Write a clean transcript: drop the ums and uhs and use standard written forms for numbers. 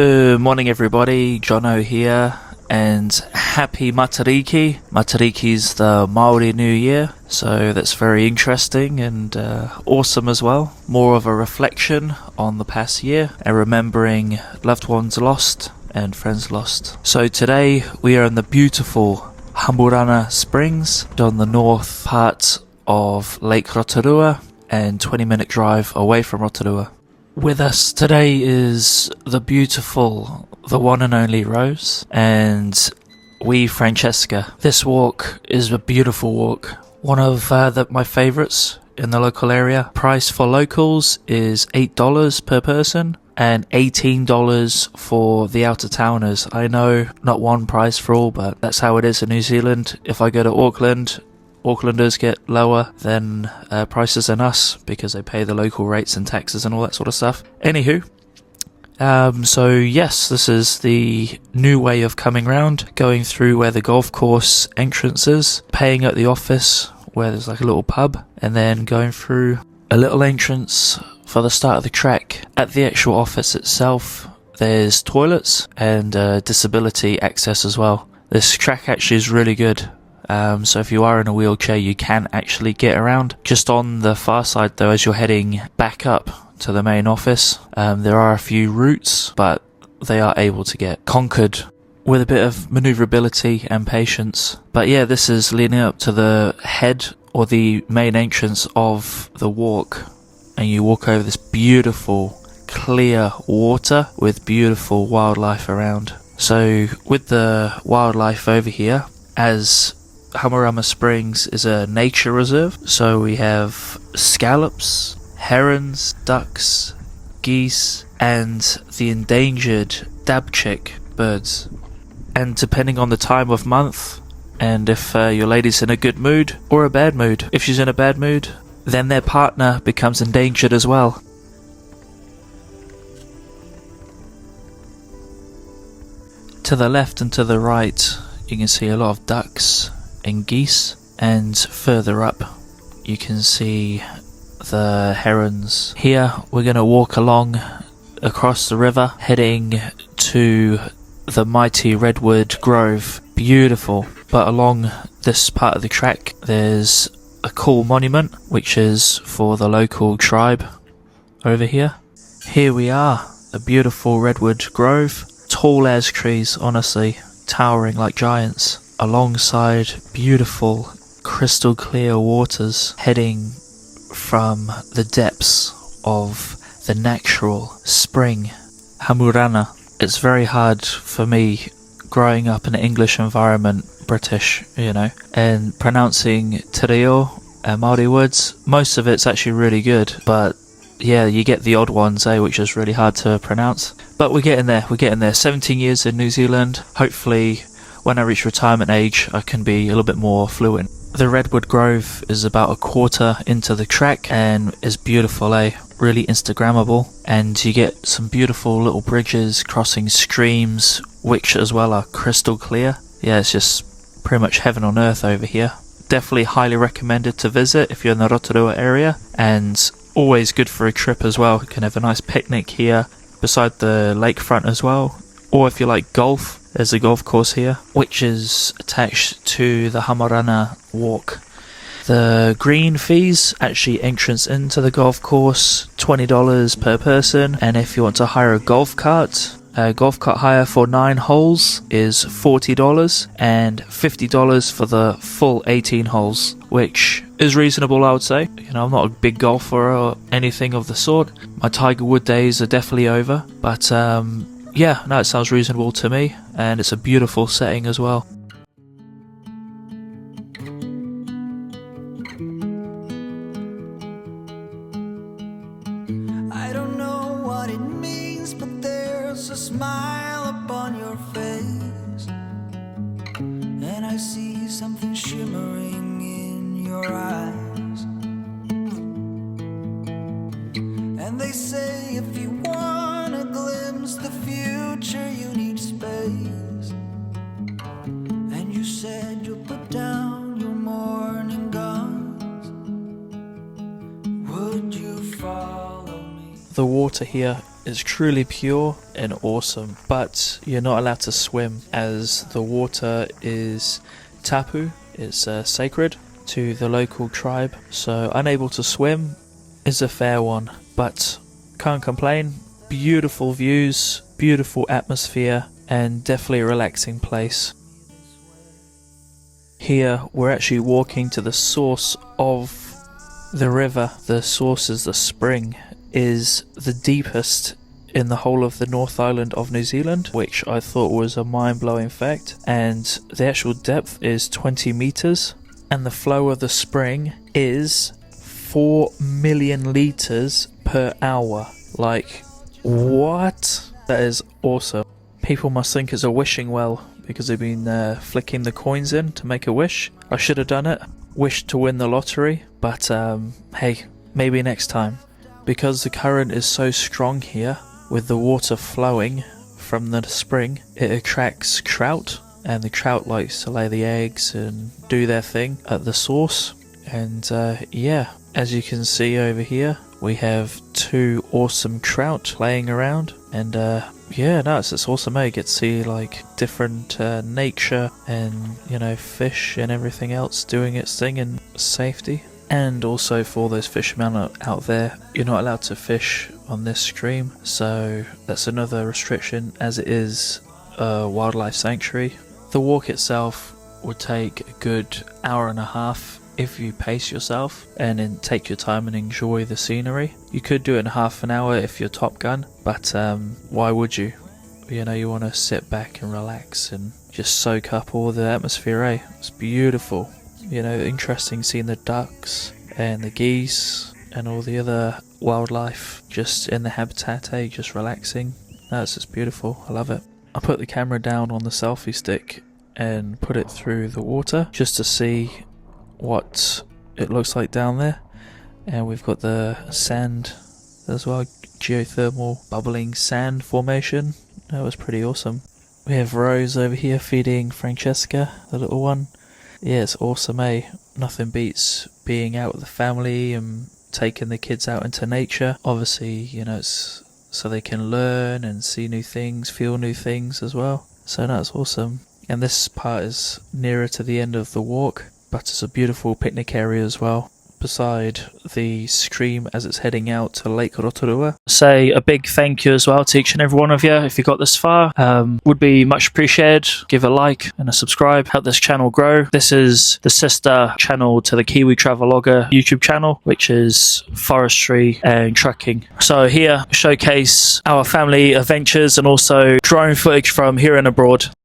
Good morning everybody, Jono here, and happy Matariki. Matariki's the Maori New Year, so that's very interesting and awesome as well. More of a reflection on the past year and remembering loved ones lost and friends lost. So today we are in the beautiful Hamurana Springs, on the north part of Lake Rotorua and 20-minute drive away from Rotorua. With us today is the beautiful, the one and only Rose, and Francesca. This walk is a beautiful walk, one of my favourites in the local area. Price for locals is $8 per person and $18 for the out-of-towners. I know not one price for all, but that's how it is in New Zealand. If I go to Auckland, Aucklanders get lower than prices than us because they pay the local rates and taxes and all that sort of stuff. Anywho, so yes, this is the new way of coming round, going through where the golf course entrance is, paying at the office where there's like a little pub, and then going through a little entrance for the start of the track. At the actual office itself, there's toilets and disability access as well. This track actually is really good. So if you are in a wheelchair, you can actually get around. Just on the far side though, as you're heading back up to the main office, there are a few routes, but they are able to get conquered with a bit of maneuverability and patience. But yeah, this is leading up to the head or the main entrance of the walk, and you walk over this beautiful clear water with beautiful wildlife around. So with the wildlife over here, as Hamurana Springs is a nature reserve, so we have scallops, herons, ducks, geese, and the endangered dabchick birds. And depending on the time of month, and if your lady's in a good mood or a bad mood, if she's in a bad mood, then their partner becomes endangered as well. To the left and to the right, you can see a lot of ducks and geese, and further up you can see the herons. Here we're going to walk along across the river, heading to the mighty redwood grove. Beautiful. But along this part of the track there's a cool monument which is for the local tribe over here. Here we are, a beautiful redwood grove, tall as trees, honestly, towering like giants, alongside beautiful crystal clear waters heading from the depths of the natural spring Hamurana. It's very hard for me growing up in an English environment, British, and pronouncing Te Reo and Māori words. Most of it's actually really good, but yeah, you get the odd ones, which is really hard to pronounce. But we're getting there, 17 years in New Zealand. Hopefully when I reach retirement age, I can be a little bit more fluent. The Redwood Grove is about a quarter into the track and is beautiful, really Instagrammable. And you get some beautiful little bridges crossing streams, which as well are crystal clear. Yeah, it's just pretty much heaven on earth over here. Definitely highly recommended to visit if you're in the Rotorua area, and always good for a trip as well. You can have a nice picnic here beside the lakefront as well. Or if you like golf, there's a golf course here, which is attached to the Hamurana walk. The green fees, actually entrance into the golf course, $20 per person. And if you want to hire a golf cart hire for 9 holes is $40 and $50 for the full 18 holes, which is reasonable, I would say. I'm not a big golfer or anything of the sort. My Tiger Wood days are definitely over, but yeah, no, it sounds reasonable to me, and it's a beautiful setting as well. I don't know what it means, but there's a smile upon your face, and I see something shimmering in your eyes. And they say if you want a glimpse the future, you need space. And you said you'll put down your morning guns. Would you follow me? The water here is truly pure and awesome, but you're not allowed to swim as the water is tapu, it's sacred to the local tribe. So unable to swim is a fair one, but can't complain. Beautiful views, beautiful atmosphere, and definitely a relaxing place. Here we're actually walking to the source of the river. The source is the spring, is the deepest in the whole of the North Island of New Zealand, which I thought was a mind-blowing fact, and the actual depth is 20 meters, and the flow of the spring is 4 million liters per hour. Like, what? That is awesome. People must think it's a wishing well because they've been flicking the coins in to make a wish. I should have done it, wished to win the lottery, but hey, maybe next time. Because the current is so strong here, with the water flowing from the spring, it attracts trout, and the trout likes to lay the eggs and do their thing at the source. And yeah, as you can see over here, we have 2 awesome trout playing around, and yeah, no, it's awesome. You get to see like different nature and, you know, fish and everything else doing its thing in safety. And also for those fishermen out there, you're not allowed to fish on this stream, so that's another restriction, as it is a wildlife sanctuary. The walk itself would take a good hour and a half if you pace yourself and then take your time and enjoy the scenery. You could do it in half an hour if you're Top Gun, but why would you? You know, you want to sit back and relax and just soak up all the atmosphere, eh? It's beautiful. You know, interesting seeing the ducks and the geese and all the other wildlife just in the habitat, eh? Just relaxing. That's just beautiful. I love it. I put the camera down on the selfie stick and put it through the water just to see what it looks like down there. And we've got the sand as well, geothermal bubbling sand formation. That was pretty awesome. We have Rose over here feeding Francesca, the little one. Yeah, it's awesome, eh? Nothing beats being out with the family and taking the kids out into nature. Obviously, you know, it's so they can learn and see new things, feel new things as well. So that's awesome. And this part is nearer to the end of the walk, but it's a beautiful picnic area as well, beside the stream as it's heading out to Lake Rotorua. Say a big thank you as well to each and every one of you if you got this far. Would be much appreciated. Give a like and a subscribe, help this channel grow. This is the sister channel to the Kiwi Travelogger YouTube channel, which is forestry and trucking. So here showcase our family adventures and also drone footage from here and abroad.